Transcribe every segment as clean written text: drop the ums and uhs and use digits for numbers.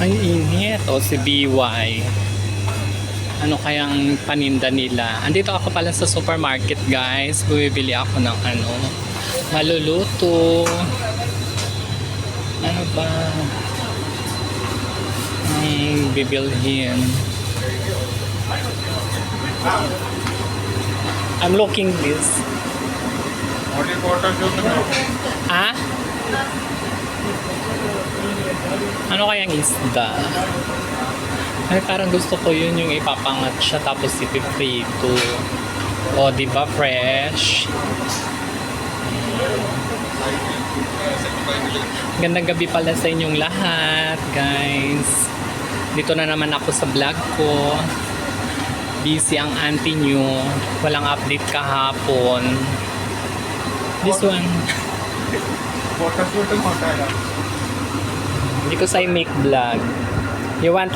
Ay, init. O si BY. Ano kayang paninda nila? Andito ako pala sa supermarket, guys. Bumibili ako ng maluluto. Ano ba? Bibilhin. I'm looking this. Ah? Ano kayang isda? Ay, parang gusto ko yun yung ipapangat siya tapos ipiprito. O, di ba fresh? Gandang gabi pala sa inyong lahat, guys. Dito na naman ako sa vlog ko. Busy ang auntie nyo. Walang update kahapon. This one. Hindi ko say make vlog. You want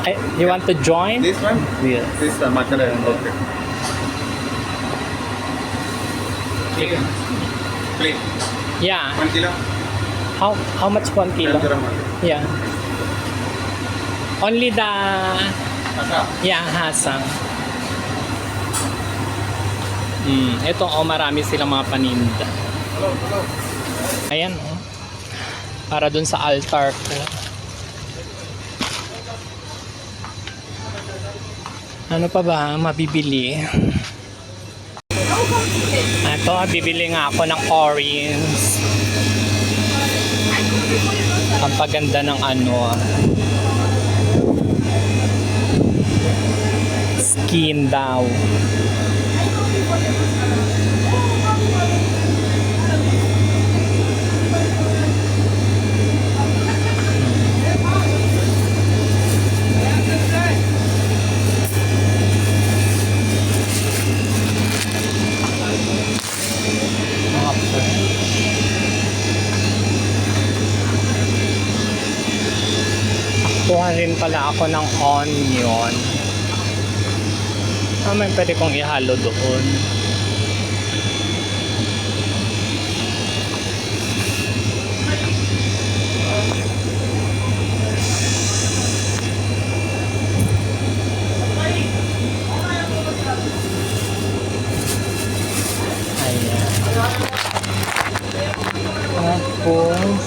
to join? This one? Yes. This mutton. Okay. Plain. Plain. Yeah. 1 kilo. How much 1 kilo? Yeah. Only the hasang. Ito marami silang mga paninda. Ayan para dun sa altar ko. Ano pa ba mabibili? Ito, bibili nga ako ng orange. Ang paganda ng skin daw. Kuha rin pala ako ng onion. May pwede kong ihalo doon. Ayan. Tapos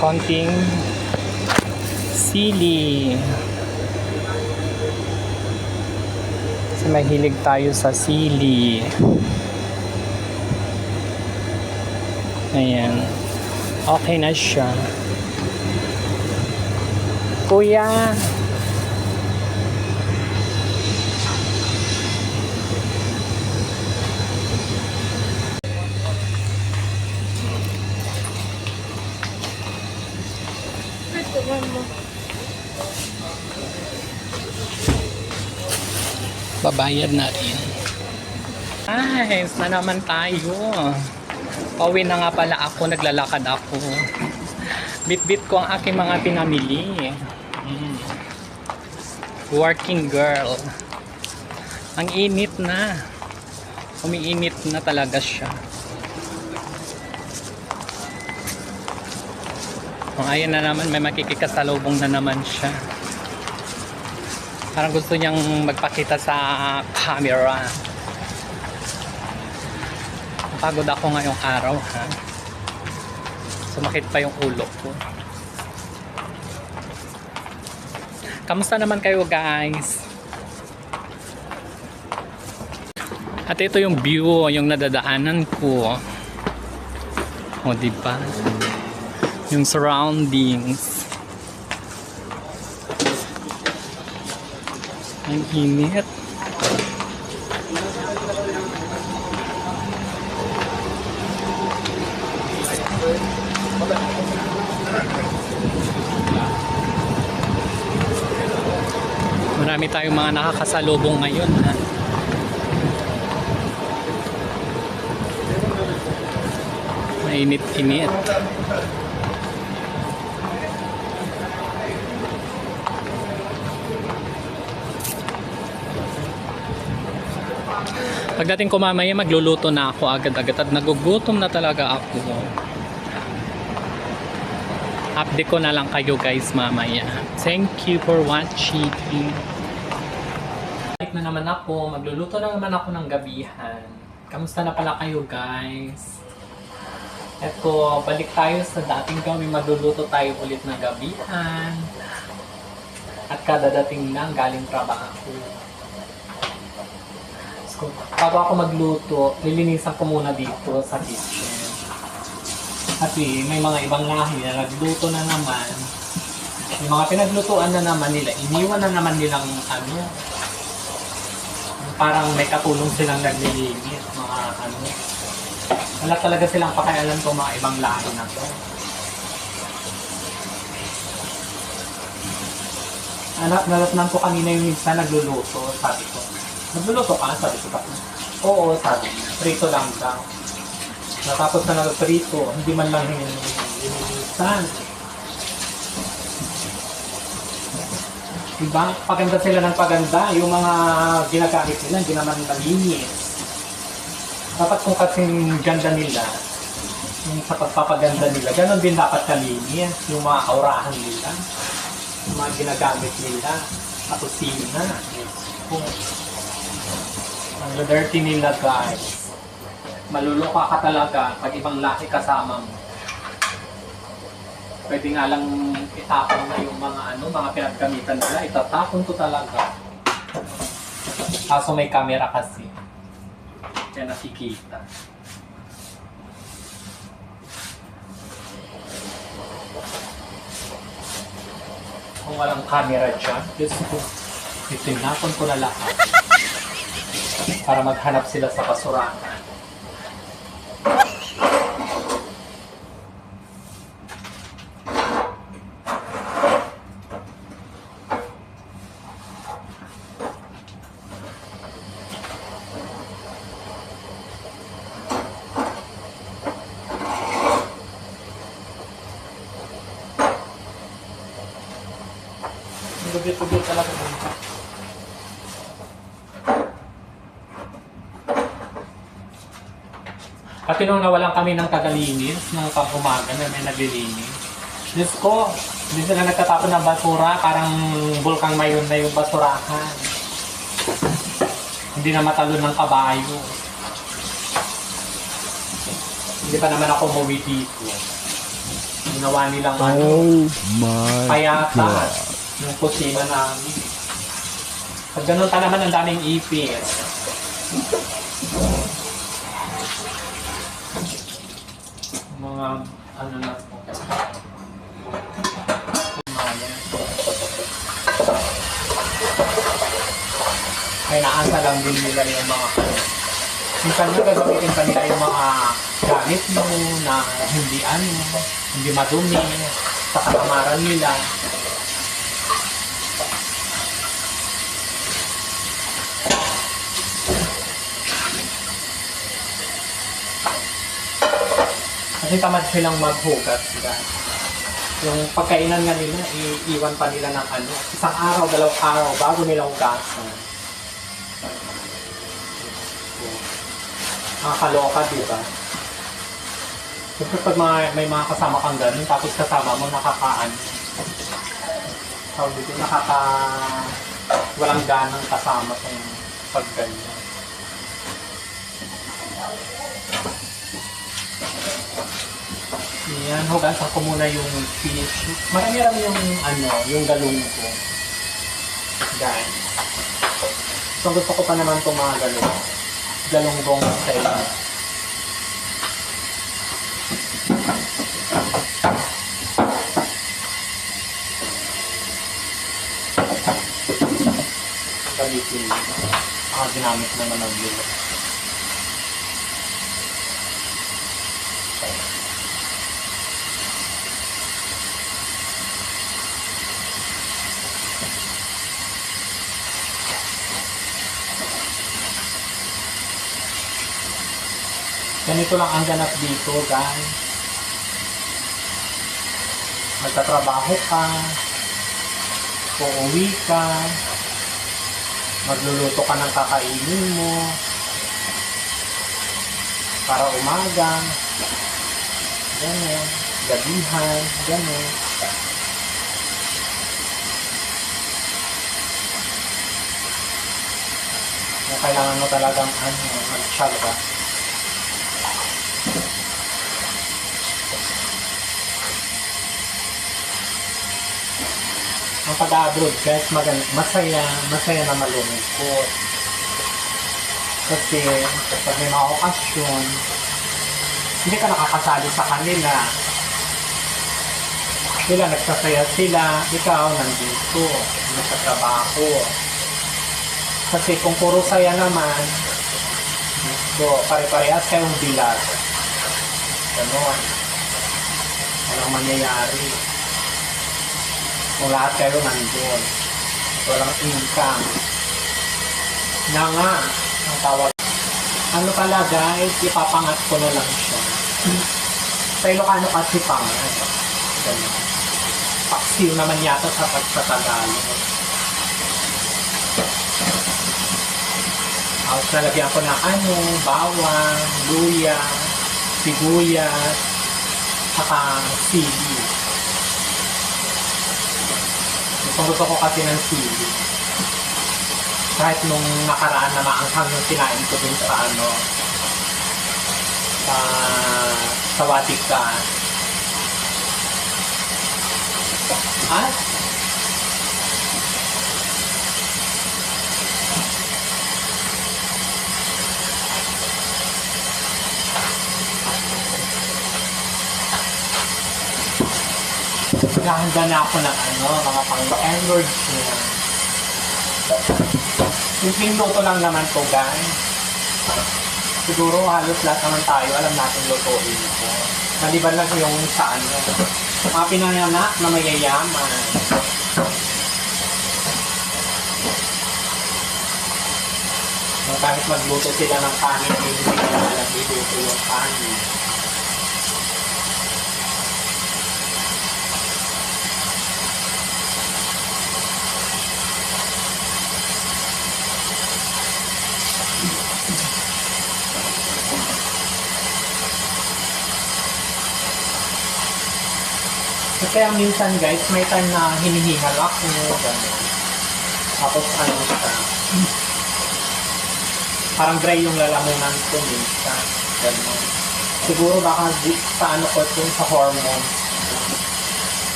konting sili. Kasi mahilig tayo sa sili. Ayan. Okay na siya. Kuya! Babayad na rin. Guys, na naman tayo. Pauwi na nga pala ako, naglalakad ako. Bit-bit ko ang aking mga pinamili. Working girl. Ang init na. Umiinit na talaga siya. Ayan na naman, may makikikasalubong na naman siya. Parang gusto niyang magpakita sa camera. Pagod ako ngayong araw, ha. Sumakit pa yung ulo ko. Kamusta naman kayo, guys? At ito yung view, yung nadadaanan ko. O, diba? Yung surroundings. Ang init. Marami tayong mga nakakasalubong ngayon, ha. Mainit-init. Pagdating ko mamaya, magluluto na ako agad-agad at nagugutom na talaga ako. Update ko na lang kayo guys mamaya. Thank you for watching. Balik na naman ako. Magluluto na naman ako ng gabihan. Kamusta na pala kayo guys? Eto, balik tayo sa dating gawin. Magluluto tayo ulit ng gabihan. At kadadating lang galing trabaho. So, bago ako magluto, lilinisan ko muna dito sa kitchen. Kasi may mga ibang lahi na nagluto na naman. Yung mga pinaglutuan na naman nila, iniwan na naman nilang ano, parang may katulong silang naglilinis, mga ano. Wala talaga silang pakialam kung mga ibang lahi na to. Naratnan ko kanina yung minsan nagluluto, sabi ko. Nagluluto ka? Sabi ko pa. Oo, sabi niya. Prito lang daw. Natapos na nag-prito, hindi man lang hinilisan. Diba? Paganda sila ng paganda. Yung mga ginagamit nila, hindi naman nalinis. Dapat kung kasing ganda nila, yung sa pagpapaganda nila, ganun din dapat kalinis. Yung mga aurahan nila, yung mga ginagamit nila, sa kusina. Ang dirty nila guys. Maluluka ka talaga pag ibang lahi kasama mo. Pwede nga lang itapon na yung mga mga pinaggamitan nila. Itatapon ko talaga. Kaso may camera kasi. Kaya nakikita. Kung walang camera dyan, itinapon ko na lahat. Para maghanap sila sa basurahan. Gugit-gugit talaga dito. Kasi nung nawalan kami ng tagalinis, ng pag-umaga na may naglilinis, Diyos ko, hindi sila nagtatapon ng basura, parang bulkang mayon na yung basurahan. Hindi na matalon ng kabayo. Hindi pa naman ako umuwi dito. Ginawa nilang payata yung kusina namin. Pag ganun pa naman ang daming ipis. Mga ano na po. May naasa lang din nila yung mga minsan na gagamitin pa nila yung mga gamit mo na hindi madumi sa katamaran nila. Kasi tamad silang maghugas. Yung pagkainan nga nila, iiwan pa nila ng isang araw, 2 araw bago nila hugasan. Nakakaloka, diba? Siyempre pag may mga kasama kang ganun, tapos kasama mo nakakaan. Tawag dito, walang ganang kasama sa pagganyan. Yan, hugasan ko muna yung fish. Marami-rami yung galong ko. Guys. So gusto ko pa naman itong mga galong. Galonggong style. Gamitin. Ginamit naman ng lilo. Ganito lang ang ganap dito, guys. Magtatrabaho ka, uuwi ka, magluluto ka ng kakainin mo para umaga. Ganyan. gabihan, gano'n. Kung kailangan mo talagang magtsaga. Ang pag-abroad guys, masaya na malungkot. Kasi pag may mga okasyon, hindi ka nakakasali sa kanila. Sila nagsasaya sila, ikaw nandito, nagtatrabaho. Kasi kung puro saya naman, pare-parehas kayong bilag. Ganon. Walang mangyayari. Kung lahat kayo nandun. Walang income. Na nga, ang tawag. Ano pala guys, ipapangat ko na lang siya. Sa Ilocano kasi pangat. Ganon. Paksiw naman yata sa pagtatagalog. Lalagyan ko na bawang, luya, sibuyas, saka sili. Gusto ko kasi ng sili. Kahit nung nakaraan na maanghang yung kinain ko dun sa Watika. At naghahanda na ako ng mga pang-energy na. Simpleng luto lang naman to guys. Siguro halos lahat naman tayo alam natin lutuin ito. Maliban lang yung sa mga pinanganak na mayayaman. Kahit magluto sila ng kanin, hindi nila alam iluto yung kanin. Kaya minsan guys, may time na hinihingal ako, gano'n. Tapos siya, parang dry yung lalamunan ko minsan, gano'n. Siguro baka sa ko sa hormones.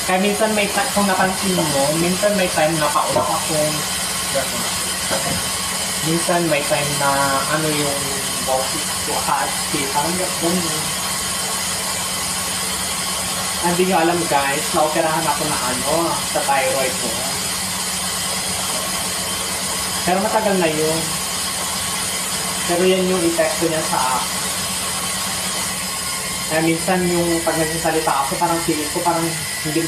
Kaya minsan may time, kung napansin mo, minsan may time na paulak ako, gano'n. Minsan may time na yung boses ko, parang gano'n. Hindi nyo alam guys, na-operahan ako na sa thyroid ko. Pero matagal na yun. Pero yan yung epekto niya sa ako. Kaya minsan yung pag nagsasalita ako, parang feeling ko parang hindi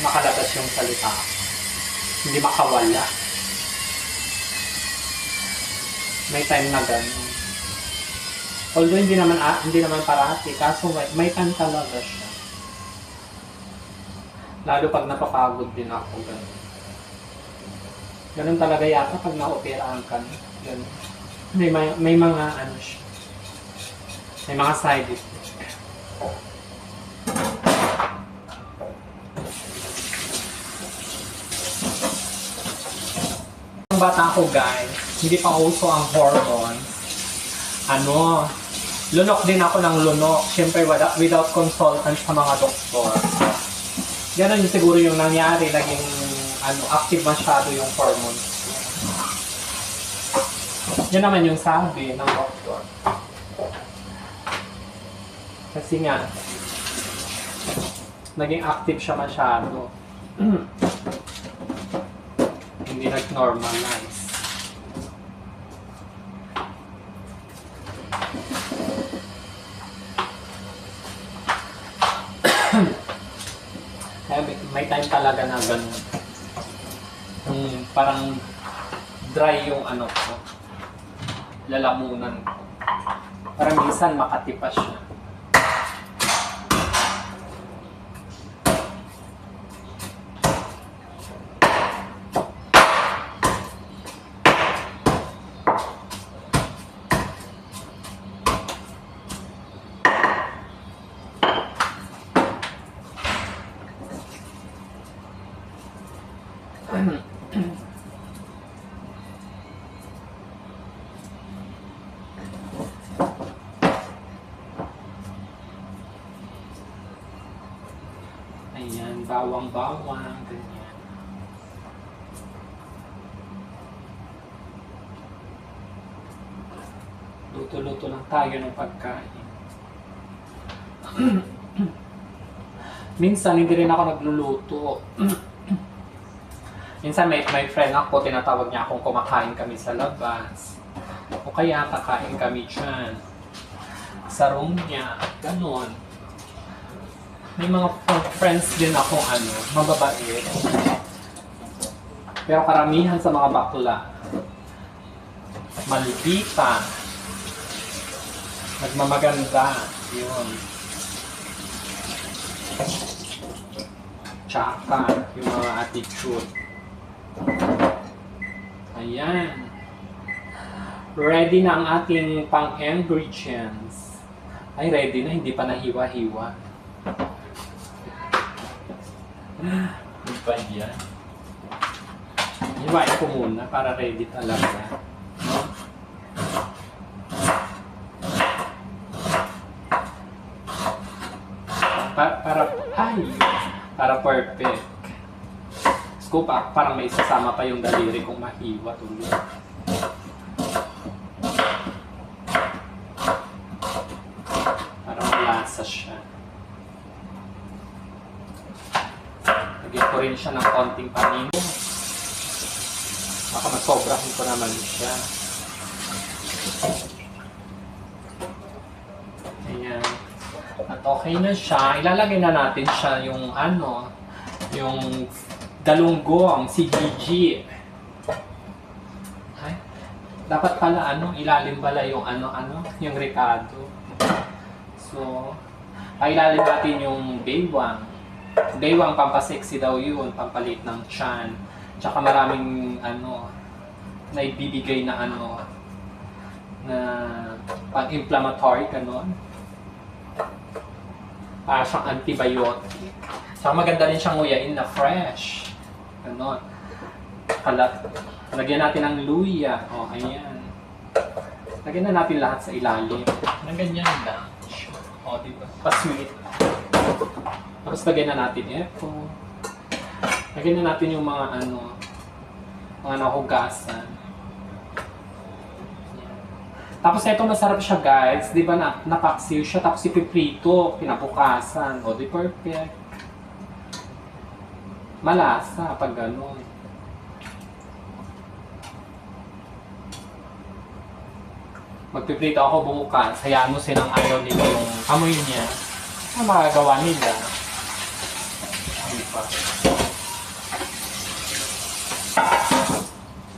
makalabas yung salita. Hindi makawala. May time na gano'n. Although hindi naman parati, kaso may time talaga siya. Lalo pag napapagod din ako, gano'n. Ganun talaga yata pag na-operahan ka. Ganun. May mga siya. May mga side effects. Ang bata ko guys, hindi pa uso ang hormones. Lunok din ako ng lunok. Siyempre, without consultant sa mga doktor. Ganon yung siguro yung nangyari. Naging, active masyado yung hormones. Yan naman yung sabi ng doktor. Kasi nga, naging active siya masyado. Hindi nag-normalize. Kaya may time talaga na ganun. Parang dry yung ko, lalamunan ko. Parang minsan makatipas siya. bawang-bawang, ganyan. Luto-luto lang tayo ng pagkain. Minsan, hindi rin ako nagluluto. Minsan, may friend ako, tinatawag niya akong kumakain kami sa labas. O kaya, kakain kami dyan. Sa room niya, ganon. May mga friends din akong mababait. Pero karamihan sa mga bakla, malupita, nagmamaganda, yun. Tsaka, yung mga attitude. Ayan. Ready na ang ating pang-ingredients. Ay, ready na, hindi pa nahiwa-hiwa. Ano ba yan? Hiwain ko muna para ready talaga. Para perfect. Scoop up, parang may isasama pa yung daliri kung mahiwa tuloy. Para malasa siya. Lagyan ko rin siya ng konting panin. Baka masobrahin ko naman siya. Ayan. At okay na siya. Ilalagay na natin siya yung yung galunggong, si Gigi. Ay, dapat pala ilalim pala yung yung Ricardo. So, ilalim natin yung baywang. Baywang, pampasexy daw yun, pampalit ng tiyan. Tsaka maraming na ibibigay na na pang-inflammatory, ganon. Para siyang antibiotic. Tsaka maganda rin siyang nguyain na fresh. Ganon. Lagyan natin ng luya. O, ayan. Lagyan na natin lahat sa ilalim. Na ganyan lang. O, diba? Pa-sweet. Tapos lagyan na natin ito. Lagyan na natin yung mga mga nahugasan. Tapos ito masarap siya guys. Di ba napaksiw siya tapos ipiprito. Pinabukasan. O, di perfect. Malasa pag gano'n. Magpiprito ako bukas. Hayaan mo silang ayaw nila yung amoy niya. Ang magagawa nila. Ano pa?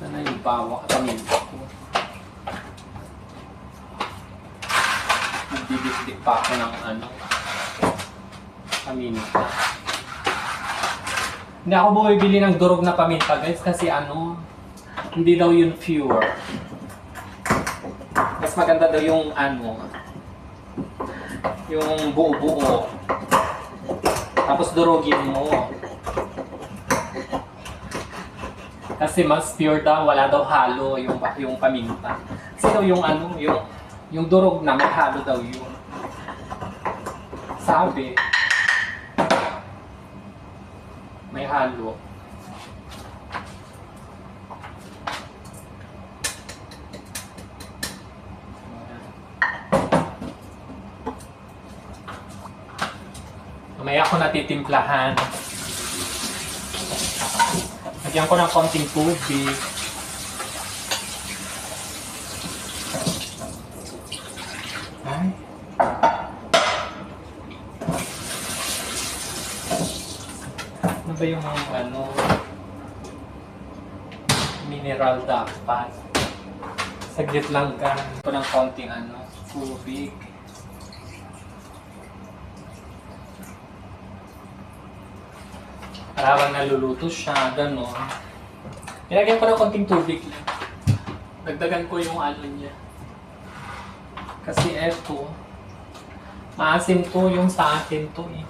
Sana yung bawang at paminta ko. Nagbibisdik pa ako ng paminta. Hindi ako bumibili ng durog na paminta guys kasi hindi daw yun pure. Mas maganda daw yung yung buo-buo. Tapos durugin mo. Kasi mas pure daw, wala daw halo yung paminta. Kasi daw yung durog na may halo daw yun. Sabi. May halo. Mamaya ako natitimplahan. Lagyan ko ng konting tubig. Ay. Ano ba yung mineral dapat? Saglit lang ka. Ito ng konting tubig. Parang naluluto siya, gano'n. Nilagyan ko ng konting tubig lang. Dagdagan ko yung niya. Kasi eto, maasim to yung sa akin to eh.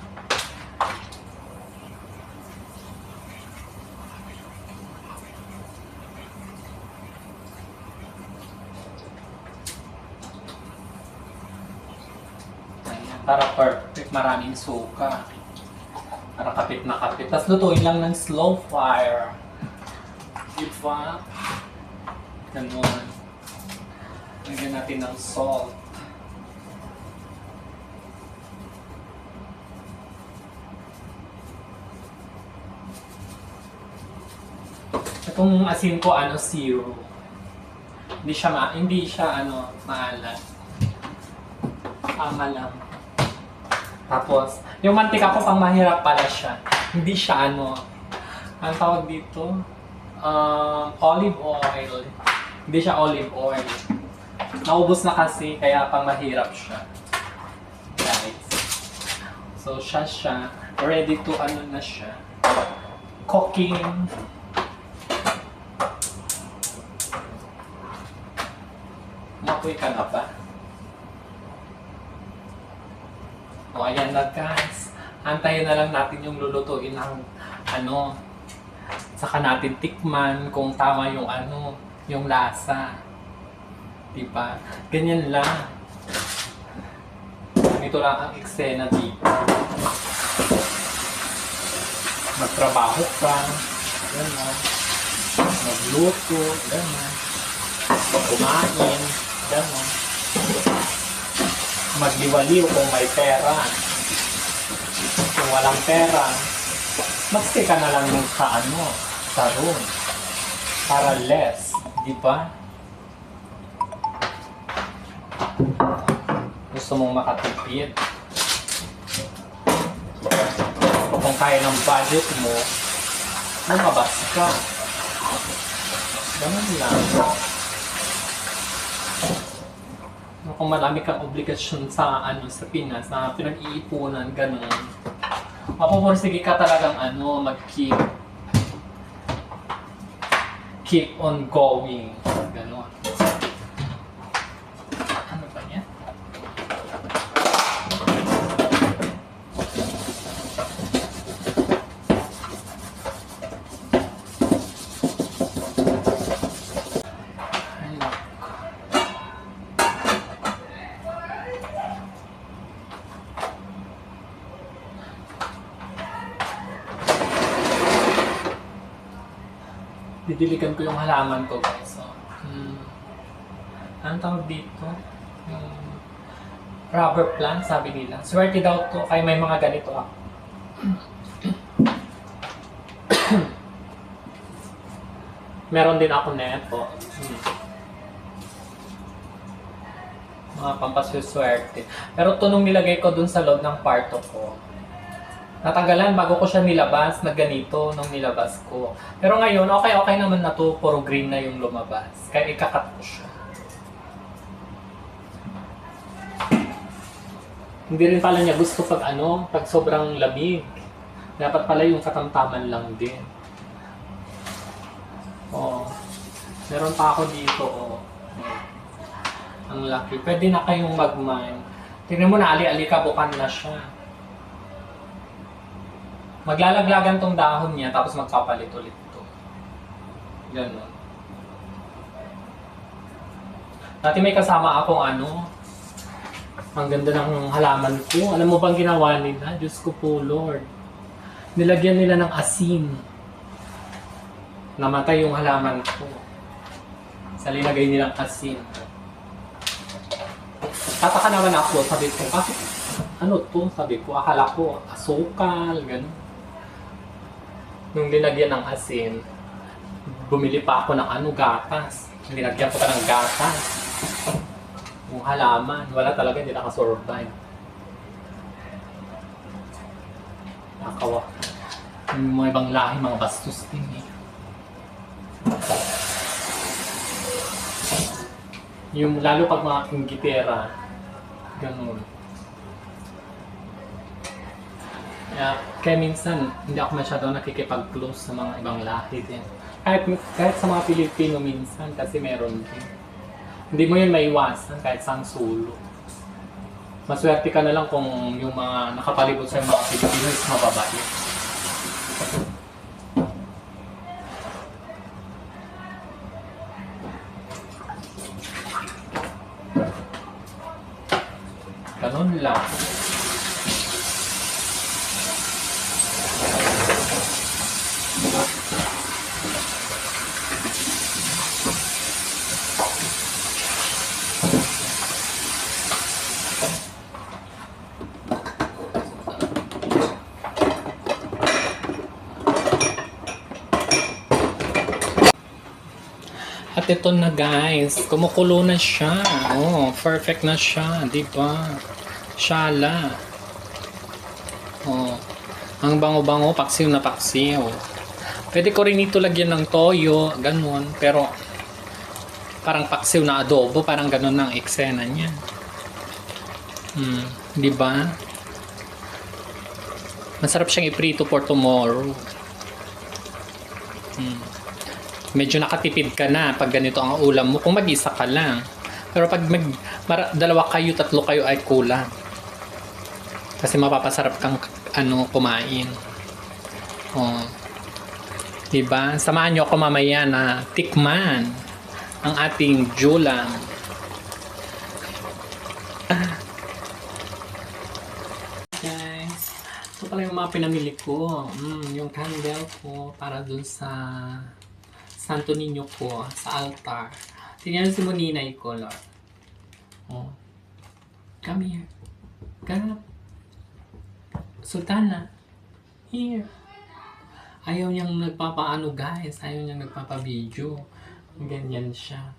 Ayan, para perfect, maraming suka. Para kapit na kapit. Tapos lutuin lang ng slow fire. Diba? Ganun. Lagyan natin ng salt. Itong asin ko, zero. Hindi siya maalat. Tama lang. Tapos, yung mantika ko pang mahirap pala siya. Hindi siya ang tawag dito? Olive oil. Hindi siya olive oil. Naubos na kasi, kaya pang mahirap siya. Guys. So, siya. Ready to na siya. Cooking. Makoy ka na ba? O, ayan na guys. Antayin na lang natin yung lulutuin ng saka natin tikman kung tama yung yung lasa. Diba? Ganyan lang. Ito lang ang eksena dito. Magtrabaho ka. Gano'n. Magluto. Gano'n. Kumain. Gano'n. Magliwaliw kung may pera. Kung walang pera, magstay ka na lang yung sa room. Para less, di ba? Gusto mong makatipid. Kung kaya ng budget mo, lumabas ka. Ganun lang. Kung marami kang obligasyon sa sa Pinas, na pinag-iipunan, ganun. Mapupursige ka talagang keep on going. Ganun. Ano ba yan? Didiligan ko yung halaman ko, guys. So, anong tawag dito? Rubber plant, sabi nila. Swerte daw to, kaya may mga ganito ako. Meron din ako neto. Mga pampaswerte. Pero ito nung nilagay ko dun sa loob ng kwarto ko. Natanggalan bago ko siya nilabas na ganito nung nilabas ko. Pero ngayon, okay naman na to. Puro green na yung lumabas. Kaya ikakat ko siya. Hindi rin pala niya gusto pag pag sobrang lamig. Dapat pala yung katamtaman lang din. Meron pa ako dito, Ang laki. Pwede na kayong mag-mine. Tingnan mo na, ali-alikabukan na siya. Maglalaglagan tong dahon niya, tapos magpapalit ulit ito. Ganun. Dati may kasama akong ang ganda ng halaman ko. Alam mo bang ginawa nila? Diyos ko po, Lord. Nilagyan nila ng asin. Namatay yung halaman ko. Sa linagay nilang asin. Tataka naman ako, sabi ko, bakit to? Sabi ko, akala ko, asukal, gano'n. Nung linagyan ng asin, bumili pa ako ng gatas. Linagyan ko pa ng gatas. Yung halaman, wala talaga, hindi nakasurvive. Nakawa. Yung mga ibang lahi, mga bastos din Yung lalo pag mga kinggitera, ganun. Kaya minsan, hindi ako masyado nakikipag-close sa mga ibang lahi din. Kahit sa mga Pilipino minsan, kasi meron din. Hindi mo yun maiwasan kahit sang sulo. Maswerte ka na lang kung yung mga nakapalibot sa mga Pilipino is mababait. Ganun lang. At ito na guys, kumukulo na siya. Oh, perfect na siya, di ba? Shala. Oh, ang bango-bango, paksiw na paksiw. Pwede ko rin ito lagyan ng toyo, ganun. Pero parang paksiw na adobo, parang ganun ang eksena niya. Di ba? Masarap siyang iprito for tomorrow. Medyo nakatipid ka na pag ganito ang ulam mo kung mag-isa ka lang. Pero pag dalawa kayo, tatlo kayo ay kulang. Kasi mapapasarap kang kumain. Oh. Diba? Samahan nyo ako mamaya na tikman ang ating julam. Guys, ito pala yung mga pinamili ko. Yung candle ko para dun sa Santo Niño ko sa altar. Tingnan si Moninay ko, Lord. Oh. Come here. Come. Sultana. Here. Ayaw niyang nagpapaano guys. Ayaw niyang nagpapabideo. Ganyan siya.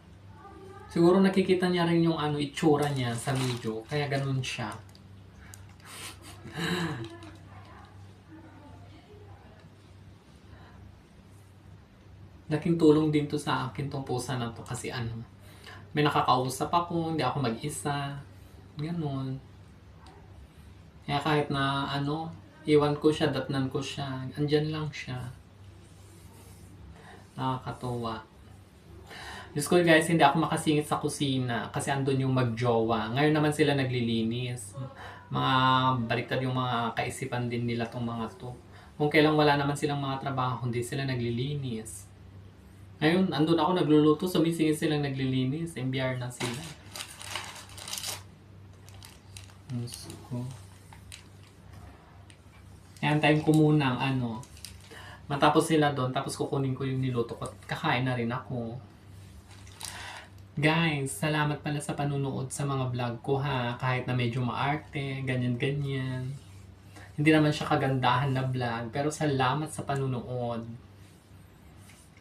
Siguro nakikita niya rin yung itsura niya sa video. Kaya ganun siya. Laking tulong din to sa akin tong pusa na to kasi may nakakausap ako, hindi ako mag-isa. Ganun. Kaya kahit na iwan ko siya, datnan ko siya, andyan lang siya. Nakakatuwa. Diyos ko guys, hindi ako makasingit sa kusina kasi andun yung magjowa. Ngayon naman sila naglilinis. Mga baliktad yung mga kaisipan din nila tong mga to. Kung kailang wala naman silang mga trabaho, hindi sila naglilinis. Ngayon, andun ako nagluluto, sumisingit silang naglilinis. MBR na sila. Diyos ko. Antayin ko muna ang matapos sila doon, tapos kukunin ko yung niluto ko at kakain na rin ako. Guys, salamat pala sa panunood sa mga vlog ko ha, kahit na medyo maarte, ganyan-ganyan. Hindi naman siya kagandahan na vlog, pero salamat sa panunood.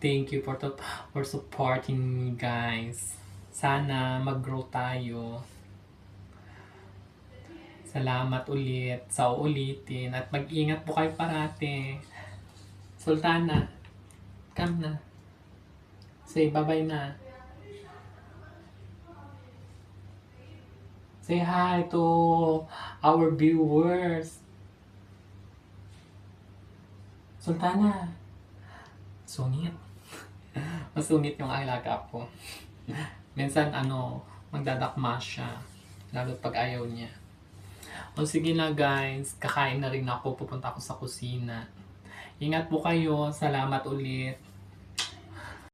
Thank you for supporting me guys. Sana mag-grow tayo. Salamat ulit sa uulitin at mag-ingat po kayo parate. Sultana, come na. Say bye-bye na. Say hi to our viewers. Sultana. Sungit. Masungit yung alaga ko. Minsan magdadakma siya. Lalo pag ayaw niya. O sige na guys, kakain na rin ako, pupunta ako sa kusina. Ingat po kayo, salamat ulit.